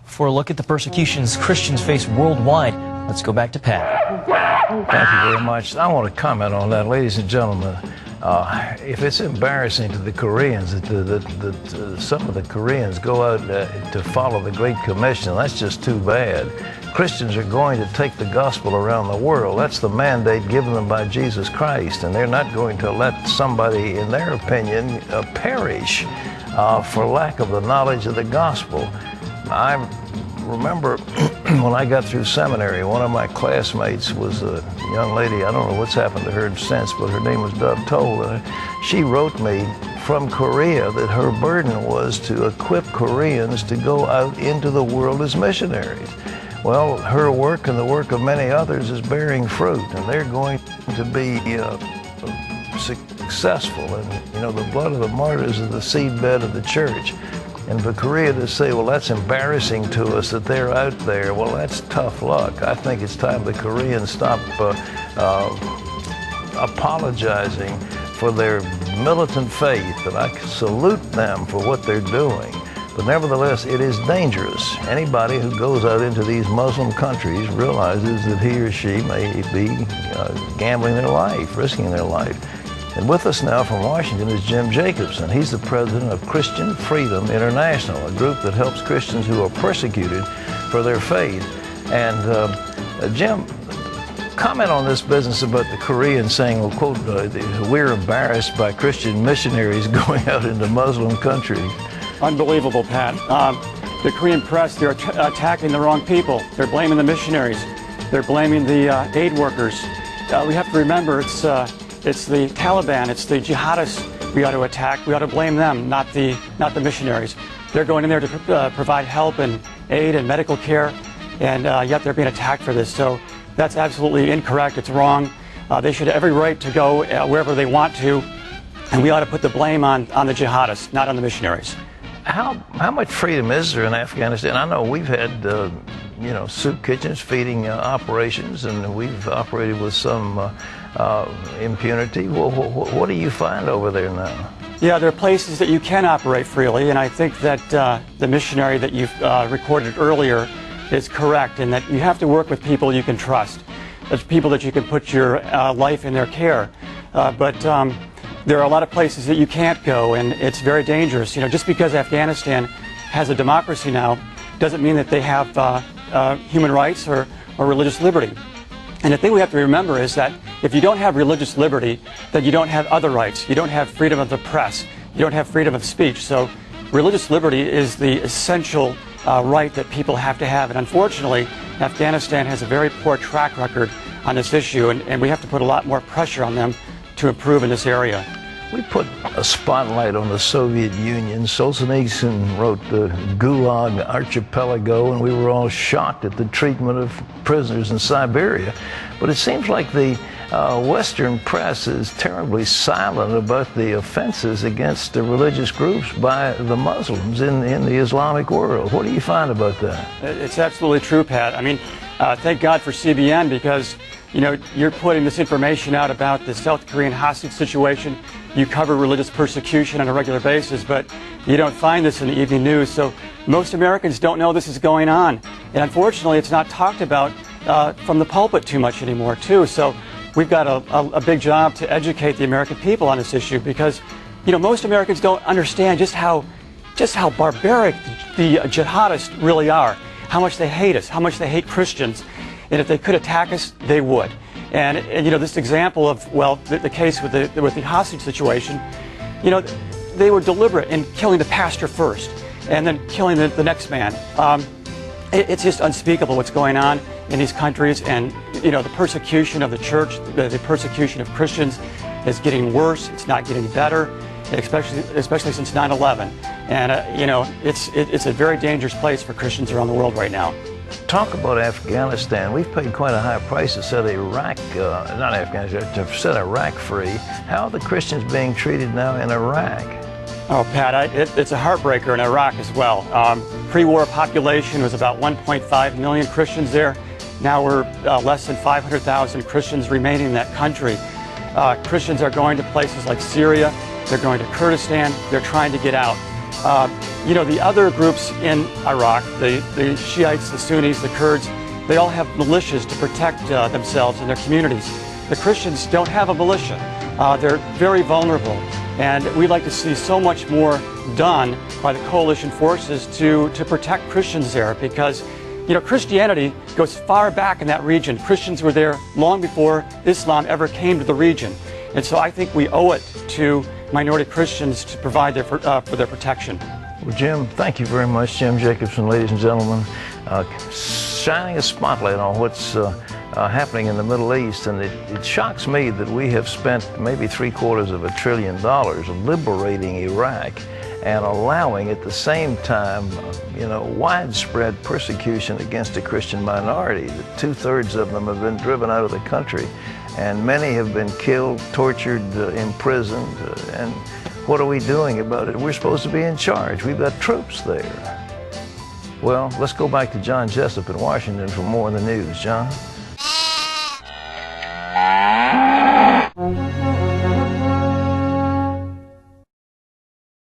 For a look at the persecutions Christians face worldwide, let's go back to Pat. Thank you very much. I want to comment on that, ladies and gentlemen. If it's embarrassing to the Koreans that some of the Koreans go out to follow the Great Commission, that's just too bad. Christians are going to take the gospel around the world. That's the mandate given them by Jesus Christ, and they're not going to let somebody, in their opinion, perish for lack of the knowledge of the gospel. I remember when I got through seminary, one of my classmates was a young lady. I don't know what's happened to her since, but her name was Dove Toll. And she wrote me from Korea that her burden was to equip Koreans to go out into the world as missionaries. Well, her work and the work of many others is bearing fruit, and they're going to be successful. And, you know, the blood of the martyrs is the seedbed of the church. And for Korea to say, well, that's embarrassing to us that they're out there, well, that's tough luck. I think it's time the Koreans stop apologizing for their militant faith, and I salute them for what they're doing. But nevertheless, it is dangerous. Anybody who goes out into these Muslim countries realizes that he or she may be gambling their life, risking their life. And with us now from Washington is Jim Jacobson. He's the president of Christian Freedom International, a group that helps Christians who are persecuted for their faith. And Jim, comment on this business about the Koreans saying, well, quote, we're embarrassed by Christian missionaries going out into Muslim countries. Unbelievable, Pat. The Korean press, they're attacking the wrong people. They're blaming the missionaries. They're blaming the aid workers. We have to remember it's the Taliban, it's the jihadists we ought to attack. We ought to blame them, not the missionaries. They're going in there to provide help and aid and medical care, and yet they're being attacked for this. So that's absolutely incorrect. It's wrong. They should have every right to go wherever they want to, and we ought to put the blame on the jihadists, not on the missionaries. How much freedom is there in Afghanistan? I know we've had soup kitchens, feeding operations, and we've operated with some impunity. What do you find over there now? Yeah, there are places that you can operate freely, and I think that the missionary that you've recorded earlier is correct, in that you have to work with people you can trust. There's people that you can put your life in their care. But there are a lot of places that you can't go, and it's very dangerous. You know, just because Afghanistan has a democracy now doesn't mean that they have human rights or religious liberty. And the thing we have to remember is that if you don't have religious liberty, then you don't have other rights. You don't have freedom of the press. You don't have freedom of speech. So religious liberty is the essential right that people have to have. And unfortunately, Afghanistan has a very poor track record on this issue, and we have to put a lot more pressure on them to improve in this area. We put a spotlight on the Soviet Union. Solzhenitsyn wrote the Gulag Archipelago, and we were all shocked at the treatment of prisoners in Siberia. But it seems like the Western press is terribly silent about the offenses against the religious groups by the Muslims in the Islamic world. What do you find about that? It's absolutely true, Pat. I mean, thank God for CBN, because you're putting this information out about the South Korean hostage situation. You cover religious persecution on a regular basis, but you don't find this in the evening news. So most Americans don't know this is going on. And unfortunately, it's not talked about from the pulpit too much anymore, too. So we've got a big job to educate the American people on this issue, because, most Americans don't understand just how barbaric the jihadists really are, how much they hate us, how much they hate Christians. And if they could attack us, they would. And this example of, well, the case with the hostage situation, they were deliberate in killing the pastor first and then killing the next man. It's just unspeakable what's going on in these countries, and the persecution of the church, the persecution of Christians is getting worse. It's not getting better, especially since 9/11. And it's a very dangerous place for Christians around the world right now. Talk about Afghanistan. We've paid quite a high price to set Iraq, not Afghanistan, to set Iraq free. How are the Christians being treated now in Iraq? Oh, Pat, it's a heartbreaker in Iraq as well. Pre-war population was about 1.5 million Christians there. Now we're less than 500,000 Christians remaining in that country. Christians are going to places like Syria. They're going to Kurdistan. They're trying to get out. You know, the other groups in Iraq, the Shiites, the Sunnis, the Kurds, they all have militias to protect themselves and their communities. The Christians don't have a militia. They're very vulnerable. And we'd like to see so much more done by the coalition forces to protect Christians there, because, you know, Christianity goes far back in that region. Christians were there long before Islam ever came to the region. And so I think we owe it to minority Christians to provide for their protection. Well, Jim, thank you very much. Jim Jacobson, ladies and gentlemen, shining a spotlight on what's happening in the Middle East. And it shocks me that we have spent maybe $750 billion liberating Iraq and allowing at the same time, you know, widespread persecution against the Christian minority. That 2/3 of them have been driven out of the country, and many have been killed, tortured, imprisoned. And what are we doing about it? We're supposed to be in charge. We've got troops there. Well, let's go back to John Jessup in Washington for more of the news. John?